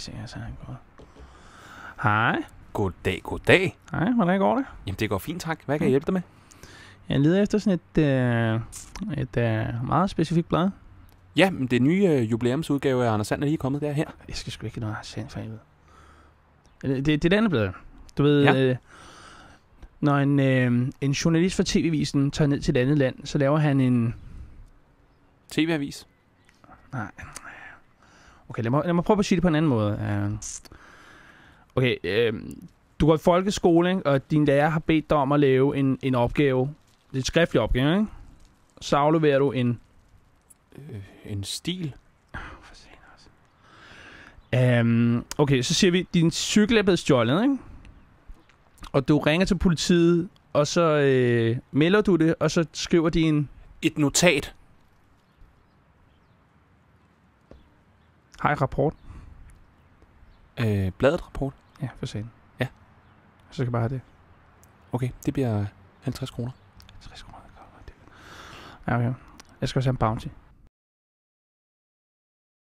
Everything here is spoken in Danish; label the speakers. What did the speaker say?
Speaker 1: se, så han går. Hej.
Speaker 2: Goddag, goddag.
Speaker 1: Hej, hvordan går det?
Speaker 2: Jamen, det går fint, tak. Hvad kan jeg hjælpe dig med?
Speaker 1: Jeg leder efter sådan et meget specifikt blad.
Speaker 2: Ja, men det nye jubilæumsudgave af Anders Sand er lige kommet derher.
Speaker 1: Jeg skal sgu ikke noget Sand for helvede. Det er det andet blad. Du ved, når en journalist fra TV-avisen tager ned til et andet land, så laver han en...
Speaker 2: TV-avis?
Speaker 1: Nej. Okay, lad mig prøve at sige det på en anden måde. Okay, du går i folkeskole, ikke? Og din lærer har bedt dig om at lave en opgave. Det er et skriftlig opgave, ikke? Så afleverer du en...
Speaker 2: En stil?
Speaker 1: Okay, så siger vi, din cykel er blevet stjålet, ikke? Og du ringer til politiet, og så melder du det, og så skriver de en...
Speaker 2: Et notat?
Speaker 1: Hej, rapport.
Speaker 2: Bladet rapport?
Speaker 1: Ja, for sagen.
Speaker 2: Ja.
Speaker 1: Så skal jeg bare have det.
Speaker 2: Okay, det bliver 50 kroner.
Speaker 1: 50 kroner. Ja, okay. Jeg skal også have en bounty.